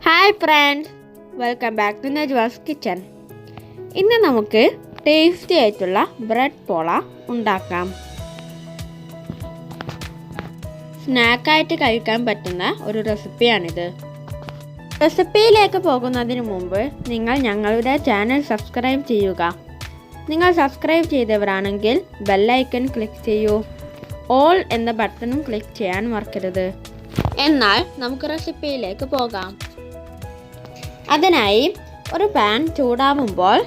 Hi friends, welcome back to Najwa's kitchen. ഇന്ന് നമുക്ക് tasty ആയിട്ടുള്ള ബ്രെഡ് പോള ഉണ്ടാക്കാം. സ്നാക്കായിട്ട് കഴിക്കാൻ പറ്റുന്ന ഒരു റെസിപ്പിയാണിത്. റെസിപ്പിയിലേക്ക് പോകുന്നതിന് മുമ്പ് നിങ്ങൾ ഞങ്ങളുടെ ചാനൽ സബ്സ്ക്രൈബ് ചെയ്യുക. നിങ്ങൾ സബ്സ്ക്രൈബ് ചെയ്തവരാണെങ്കിൽ ബെല്ലൈക്കൺ ക്ലിക്ക് ചെയ്യൂ. ഓൾ എന്ന ബട്ടണും ക്ലിക്ക് ചെയ്യാൻ മറക്കരുത്. എന്നാൽ നമുക്ക് റെസിപ്പിയിലേക്ക് പോകാം. അതിനായി ഒരു പാൻ ചൂടാവുമ്പോൾ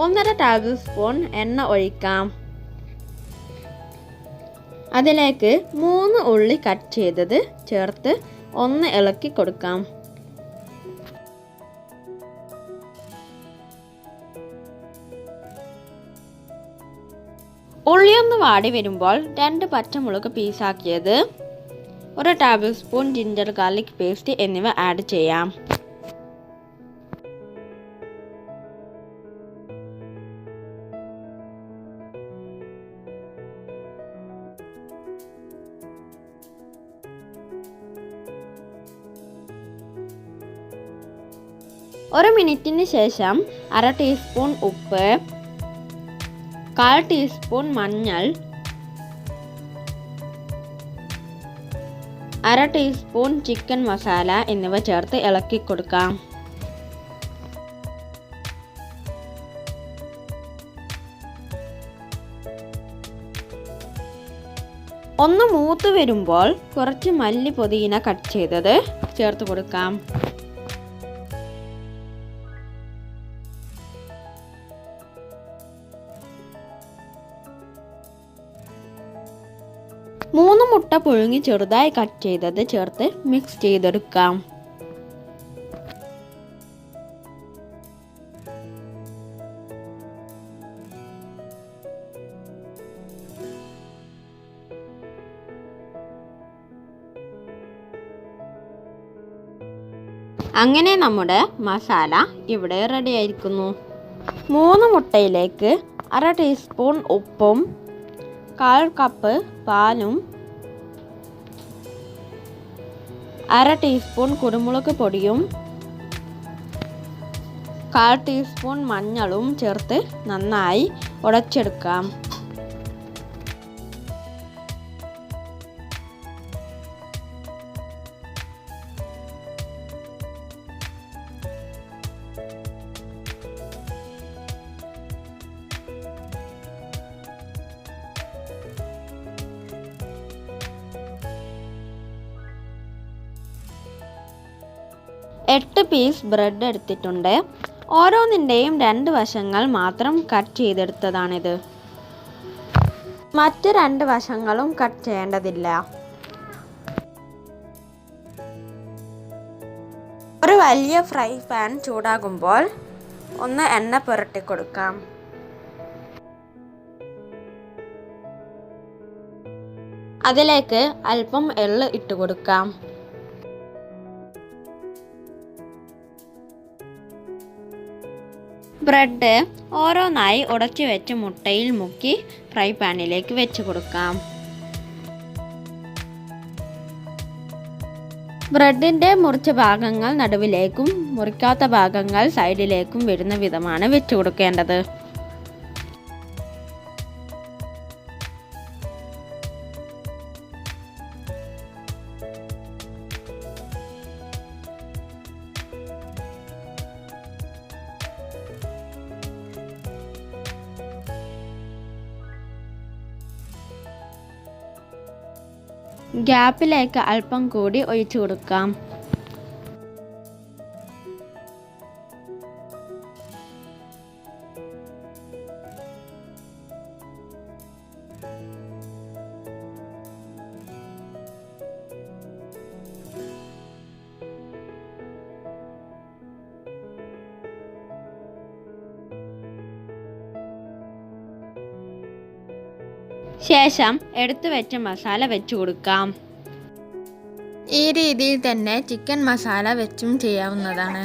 1.5 ടേബിൾ സ്പൂൺ എണ്ണ ഒഴിക്കാം. അതിലേക്ക് 3 ഉള്ളി കട്ട് ചെയ്തത് ചേർത്ത് ഒന്ന് ഇളക്കി കൊടുക്കാം. ഉള്ളിയൊന്ന് വാടി വരുമ്പോൾ 2 പച്ചമുളക് പീസാക്കിയത്, 1 table spoon ginger garlic paste എന്നിവ ആഡ് ചെയ്യാം. ഒരു മിനിറ്റിന് ശേഷം 1/2 ടീസ്പൂൺ ഉപ്പ്, 1/4 ടീസ്പൂൺ മഞ്ഞൾ, 1/2 ടീസ്പൂൺ ചിക്കൻ മസാല എന്നിവ ചേർത്ത് ഇളക്കി കൊടുക്കാം. ഒന്ന് മൂത്ത് വരുമ്പോൾ കുറച്ച് മല്ലി പുതിന കട്ട് ചെയ്തത് ചേർത്ത് കൊടുക്കാം. മൂന്ന് മുട്ട പുഴുങ്ങി ചെറുതായി കട്ട് ചെയ്തത് ചേർത്ത് മിക്സ് ചെയ്തെടുക്കാം. അങ്ങനെ നമ്മുടെ മസാല ഇവിടെ റെഡി ആയിരിക്കുന്നു. 3 മുട്ടയിലേക്ക് 1/2 ടീസ്പൂൺ ഉപ്പും 1/4 കപ്പ് പാലും 1/2 ടീസ്പൂൺ കുരുമുളക് പൊടിയും 1/4 ടീസ്പൂൺ മഞ്ഞളും ചേർത്ത് നന്നായി ഉടച്ചെടുക്കാം. എട്ട് പീസ് ബ്രെഡ് എടുത്തിട്ടുണ്ട്. ഓരോന്നിൻ്റെയും 2 വശങ്ങൾ മാത്രം കട്ട് ചെയ്തെടുത്തതാണിത്. മറ്റ് 2 വശങ്ങളും കട്ട് ചെയ്യേണ്ടതില്ല. ഒരു വലിയ ഫ്രൈ പാൻ ചൂടാകുമ്പോൾ ഒന്ന് എണ്ണ പുരട്ടി കൊടുക്കാം. അതിലേക്ക് അല്പം എള്ള് ഇട്ട് കൊടുക്കാം. ബ്രെഡ് ഓരോന്നായി ഉടച്ചു വെച്ച് മുട്ടയിൽ മുക്കി ഫ്രൈ പാനിലേക്ക് വെച്ച് കൊടുക്കാം. ബ്രെഡിൻ്റെ മുറിച്ച ഭാഗങ്ങൾ നടുവിലേക്കും മുറിക്കാത്ത ഭാഗങ്ങൾ സൈഡിലേക്കും വരുന്ന വിധമാണ് വെച്ച് കൊടുക്കേണ്ടത്. ഗ്യാപ്പിലേക്ക് അല്പം കൂടി ഒഴിച്ചു കൊടുക്കാം. ശേഷം എടുത്തു വെച്ച മസാല വെച്ച് കൊടുക്കാം. ഈ രീതിയിൽ തന്നെ ചിക്കൻ മസാല വെച്ചും ചെയ്യാവുന്നതാണ്.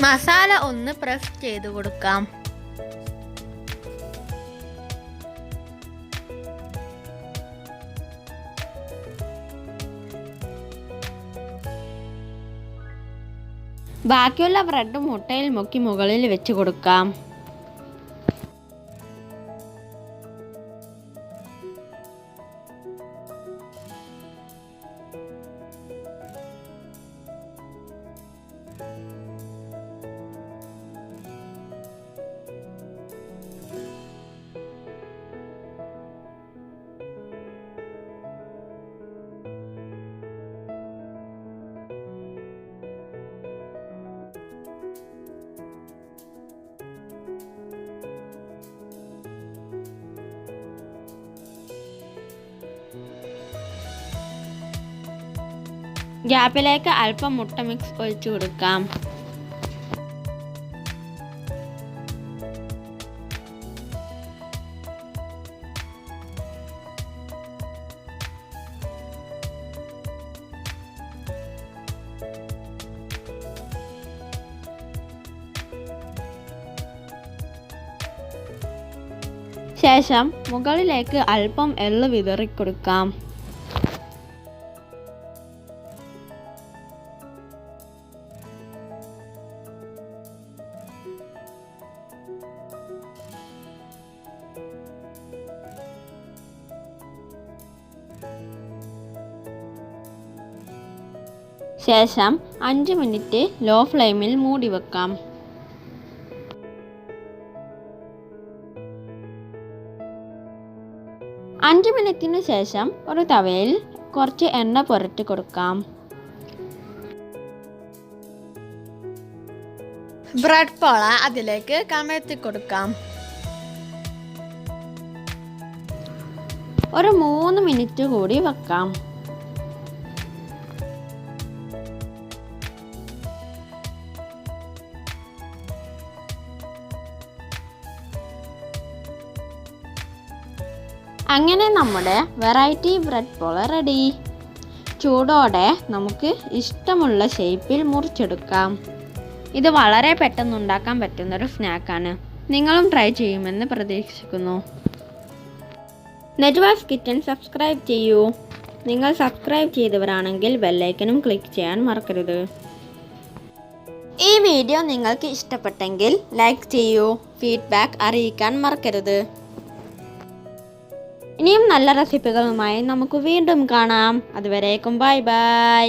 മസാല ഒന്ന് പ്രസ് ചെയ്ത് കൊടുക്കാം. ബാക്കിയുള്ള ബ്രെഡ് മുട്ടയിൽ മുക്കി മുകളിൽ വെച്ച് കൊടുക്കാം. ഗ്യാപ്പിലേക്ക് അല്പം മുട്ട മിക്സ് ഒഴിച്ചു കൊടുക്കാം. ശേഷം മുകളിലേക്ക് അല്പം എള്ള് വിതറി കൊടുക്കാം. ശേഷം 5 മിനിറ്റ് ലോ ഫ്ലെയിമിൽ മൂടി വെക്കാം. അഞ്ച് മിനിറ്റിന് ശേഷം ഒരു തവയിൽ കുറച്ച് എണ്ണ പുരട്ടി കൊടുക്കാം. ബ്രെഡ് പോള അതിലേക്ക് കമഴ്ത്തി കൊടുക്കാം. ഒരു 3 മിനിറ്റ് കൂടി വെക്കാം. അങ്ങനെ നമ്മുടെ വെറൈറ്റി ബ്രെഡ് പോള റെഡി. ചൂടോടെ നമുക്ക് ഇഷ്ടമുള്ള ഷേപ്പിൽ മുറിച്ചെടുക്കാം. ഇത് വളരെ പെട്ടെന്ന് ഉണ്ടാക്കാൻ പറ്റുന്നൊരു സ്നാക്കാണ്. നിങ്ങളും ട്രൈ ചെയ്യുമെന്ന് പ്രതീക്ഷിക്കുന്നു. നെറ്റ്വാസ് കിച്ചൺ സബ്സ്ക്രൈബ് ചെയ്യൂ. നിങ്ങൾ സബ്സ്ക്രൈബ് ചെയ്തവരാണെങ്കിൽ ബെല്ലൈക്കനും ക്ലിക്ക് ചെയ്യാൻ മറക്കരുത്. ഈ വീഡിയോ നിങ്ങൾക്ക് ഇഷ്ടപ്പെട്ടെങ്കിൽ ലൈക്ക് ചെയ്യൂ. ഫീഡ്ബാക്ക് അറിയിക്കാൻ മറക്കരുത്. ഇനിയും നല്ല റെസിപ്പികളുമായി നമുക്ക് വീണ്ടും കാണാം. അതുവരേക്കും ബൈ ബൈ.